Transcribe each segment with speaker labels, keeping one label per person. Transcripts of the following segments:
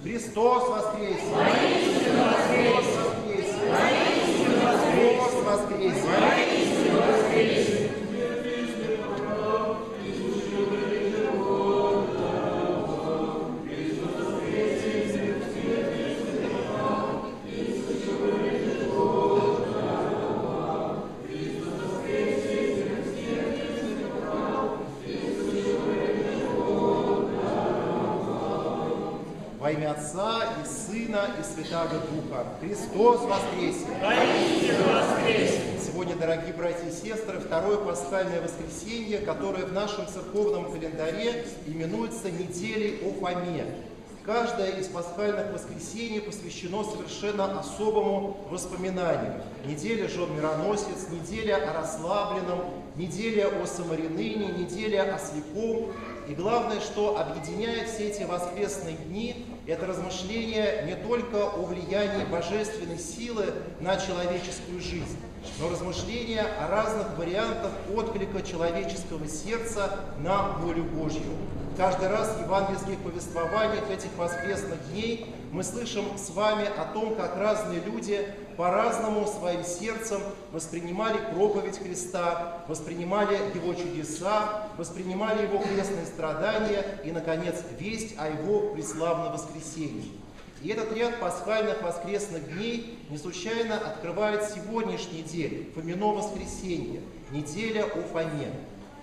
Speaker 1: Христос воскресе!
Speaker 2: Воистину воскресе! Воистину воскресе!
Speaker 1: Христос воскресе!
Speaker 2: Воистину воскресе!
Speaker 1: Во имя Отца и Сына и Святаго Духа. Христос воскресе!
Speaker 2: Воистину воскресе!
Speaker 1: Сегодня, дорогие братья и сестры, второе пасхальное воскресенье, которое в нашем церковном календаре именуется неделей о Фоме. Каждое из пасхальных воскресений посвящено совершенно особому воспоминанию. Неделя Жон Мироносец, неделя о расслабленном, неделя о самарянине, неделя о слепом. И главное, что объединяет все эти воскресные дни, это размышление не только о влиянии божественной силы на человеческую жизнь, но размышления о разных вариантах отклика человеческого сердца на волю Божью. Каждый раз в евангельских повествованиях этих воскресных дней мы слышим с вами о том, как разные люди по-разному своим сердцем воспринимали проповедь Христа, воспринимали Его чудеса, воспринимали Его крестные страдания и, наконец, весть о Его преславном воскресении. И этот ряд пасхальных воскресных дней не случайно открывает сегодняшний день, Фомино воскресенье, неделя о Фоме.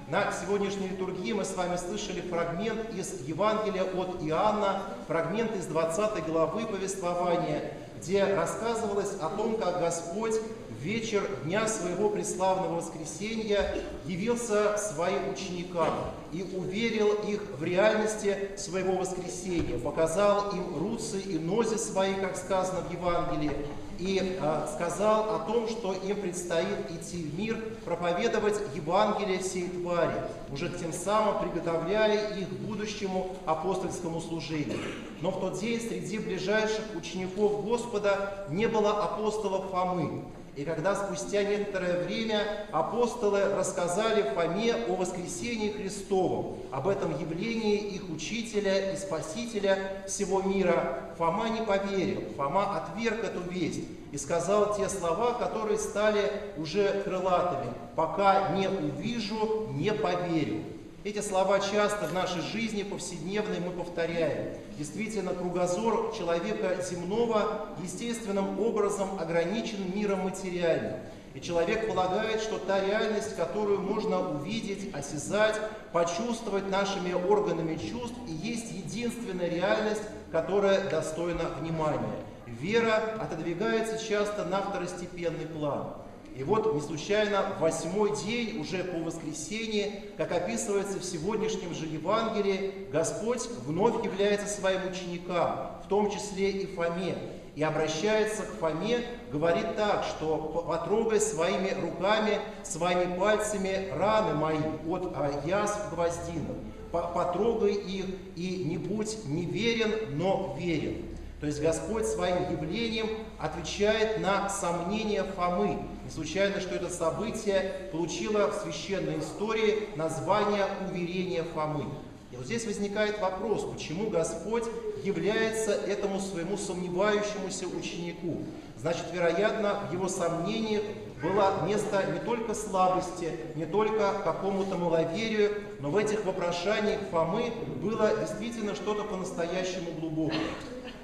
Speaker 1: На сегодняшней литургии мы с вами слышали фрагмент из Евангелия от Иоанна, фрагмент из 20 главы повествования, где рассказывалось о том, как Господь в вечер дня своего преславного воскресенья явился своим ученикам и уверил их в реальности своего воскресения, показал им руцы и нози свои, как сказано в Евангелии, и сказал о том, что им предстоит идти в мир, проповедовать Евангелие всей твари, уже тем самым приготовляя их к будущему апостольскому служению. Но в тот день среди ближайших учеников Господа не было апостола Фомы. И когда спустя некоторое время апостолы рассказали Фоме о воскресении Христовом, об этом явлении их учителя и спасителя всего мира, Фома не поверил, Фома отверг эту весть и сказал те слова, которые стали уже крылатыми: «Пока не увижу, не поверю». Эти слова часто в нашей жизни повседневной мы повторяем. Действительно, кругозор человека земного естественным образом ограничен миром материальным. И человек полагает, что та реальность, которую можно увидеть, осязать, почувствовать нашими органами чувств, и есть единственная реальность, которая достойна внимания. Вера отодвигается часто на второстепенный план. И вот не случайно в 8-й день, уже по воскресенье, как описывается в сегодняшнем же Евангелии, Господь вновь является своим ученикам, в том числе и Фоме, и обращается к Фоме, говорит так, что потрогай своими руками, своими пальцами раны мои от язв гвоздиных, потрогай их и не будь неверен, но верен. То есть Господь своим явлением отвечает на сомнения Фомы. Не случайно, что это событие получило в священной истории название «Уверение Фомы». И вот здесь возникает вопрос, почему Господь является этому своему сомневающемуся ученику. Значит, вероятно, в его сомнениях было место не только слабости, не только какому-то маловерию, но в этих вопрошаниях Фомы было действительно что-то по-настоящему глубокое.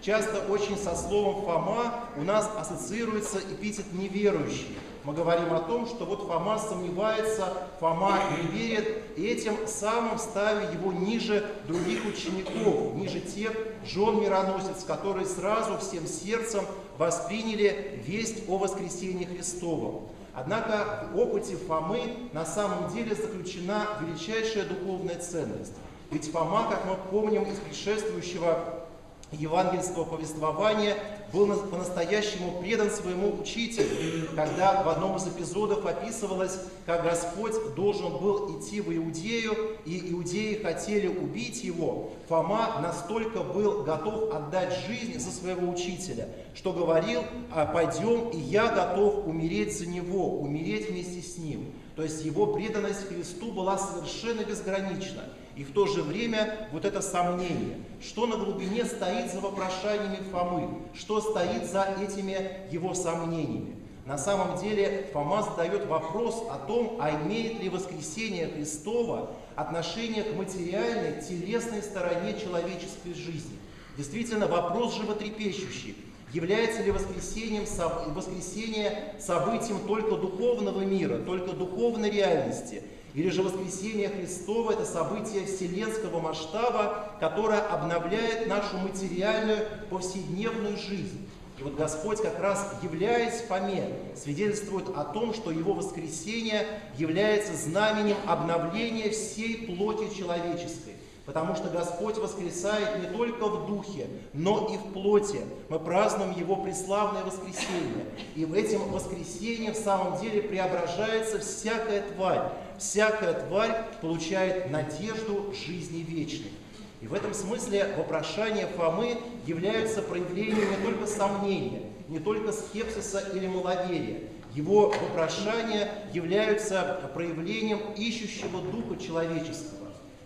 Speaker 1: Часто очень со словом «Фома» у нас ассоциируется эпитет «неверующий». Мы говорим о том, что вот Фома сомневается, Фома не верит, и этим самым ставя его ниже других учеников, ниже тех жен Мироносец, которые сразу всем сердцем восприняли весть о воскресении Христовом. Однако в опыте Фомы на самом деле заключена величайшая духовная ценность. Ведь Фома, как мы помним из предшествующего евангельского повествования, был по-настоящему предан своему учителю, когда в одном из эпизодов описывалось, как Господь должен был идти в Иудею, и иудеи хотели убить его. Фома настолько был готов отдать жизнь за своего учителя, что говорил: «Пойдем, и я готов умереть за него, умереть вместе с ним». То есть его преданность Христу была совершенно безгранична. и в то же время вот это сомнение. Что на глубине стоит за вопрошаниями Фомы? Что стоит за этими его сомнениями? На самом деле Фома задает вопрос о том, а имеет ли воскресение Христова отношение к материальной, телесной стороне человеческой жизни. Действительно, вопрос животрепещущий. Является ли воскресение событием только духовного мира, только духовной реальности? Или же воскресение Христова – это событие вселенского масштаба, которое обновляет нашу материальную повседневную жизнь? И вот Господь, как раз являясь Фоме, свидетельствует о том, что Его воскресение является знаменем обновления всей плоти человеческой. Потому что Господь воскресает не только в духе, но и в плоти. Мы празднуем Его преславное воскресение. И в этом воскресении в самом деле преображается всякая тварь. Всякая тварь получает надежду жизни вечной. И в этом смысле вопрошания Фомы являются проявлением не только сомнения, не только скепсиса или маловерия. Его вопрошания являются проявлением ищущего духа человеческого.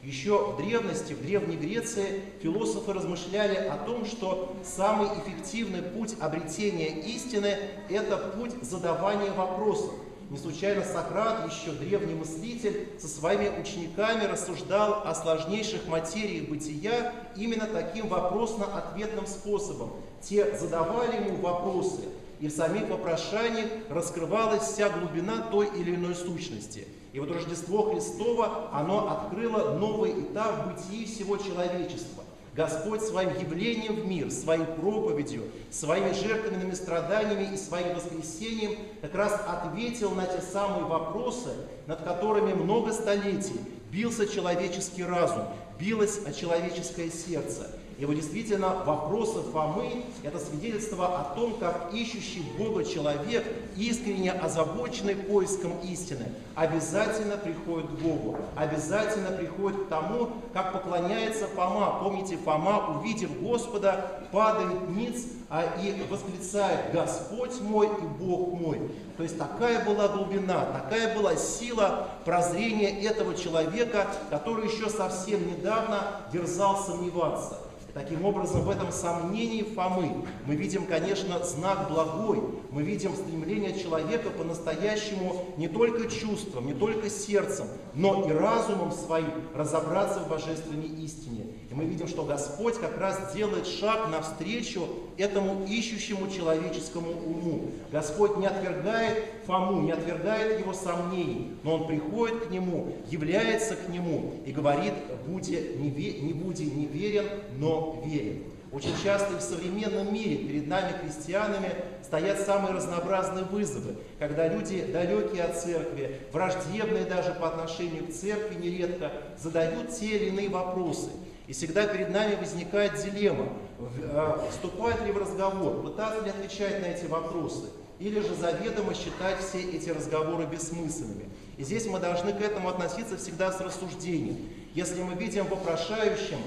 Speaker 1: Еще в древности, в Древней Греции, философы размышляли о том, что самый эффективный путь обретения истины – это путь задавания вопросов. Не случайно Сократ, еще древний мыслитель, со своими учениками рассуждал о сложнейших материях бытия именно таким вопросно-ответным способом. Те задавали ему вопросы, и в самих вопрошаниях раскрывалась вся глубина той или иной сущности. И вот Рождество Христово, оно открыло новый этап в бытии всего человечества. Господь своим явлением в мир, своей проповедью, своими жертвенными страданиями и своим воскресением как раз ответил на те самые вопросы, над которыми много столетий бился человеческий разум, билось человеческое сердце. И вот действительно вопросы Фомы – это свидетельство о том, как ищущий Бога человек, искренне озабоченный поиском истины, обязательно приходит к Богу, обязательно приходит к тому, как поклоняется Фома. Помните, Фома, увидев Господа, падает ниц и восклицает: «Господь мой и Бог мой». То есть такая была глубина, такая была сила прозрения этого человека, который еще совсем недавно дерзал сомневаться. Таким образом, в этом сомнении Фомы мы видим, конечно, знак благой. Мы видим стремление человека по-настоящему не только чувством, не только сердцем, но и разумом своим разобраться в божественной истине. И мы видим, что Господь как раз делает шаг навстречу этому ищущему человеческому уму. Господь не отвергает Фому, не отвергает его сомнений, но Он приходит к нему, является к нему и говорит: не буди неверен, но верен. Очень часто и в современном мире перед нами, христианами, стоят самые разнообразные вызовы, когда люди, далекие от церкви, враждебные даже по отношению к церкви, нередко задают те или иные вопросы. И всегда перед нами возникает дилемма: вступать ли в разговор, пытаться ли отвечать на эти вопросы, или же заведомо считать все эти разговоры бессмысленными. И здесь мы должны к этому относиться всегда с рассуждением. Если мы видим в вопрошающем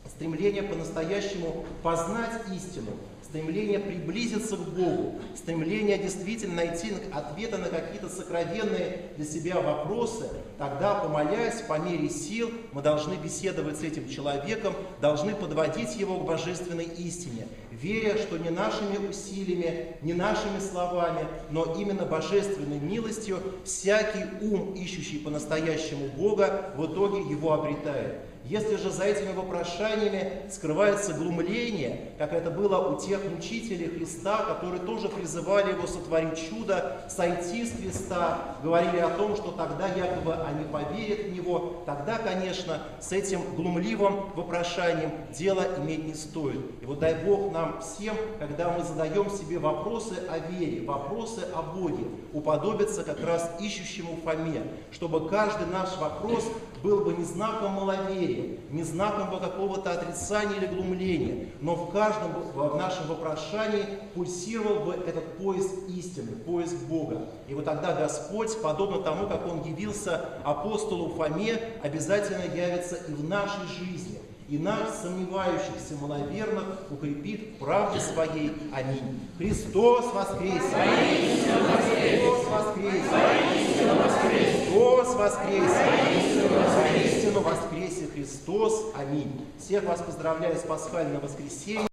Speaker 1: стремление по-настоящему познать истину, стремление приблизиться к Богу, стремление действительно найти ответы на какие-то сокровенные для себя вопросы, тогда, помолясь по мере сил, мы должны беседовать с этим человеком, должны подводить его к божественной истине, веря, что не нашими усилиями, не нашими словами, но именно божественной милостью всякий ум, ищущий по-настоящему Бога, в итоге его обретает. Если же за этими вопрошаниями скрывается глумление, как это было у тех мучителей Христа, которые тоже призывали его сотворить чудо, сойти с креста, говорили о том, что тогда якобы они поверят в него, тогда, конечно, с этим глумливым вопрошанием дело иметь не стоит. И вот дай Бог нам всем, когда мы задаем себе вопросы о вере, вопросы о Боге, уподобиться как раз ищущему Фоме, чтобы каждый наш вопрос был бы не знаком маловерия, не знаком какого-то отрицания или глумления, но в каждом в нашем вопрошании пульсировал бы этот поиск истины, поиск Бога. И вот тогда Господь, подобно тому, как Он явился апостолу Фоме, обязательно явится и в нашей жизни. и нас, сомневающихся маловерных, укрепит в правде своей. Аминь. Христос воскресе! Христос воскресе! Христос воскресе! Воистину воскресе Христос! Аминь. Всех вас поздравляю с пасхальным воскресеньем.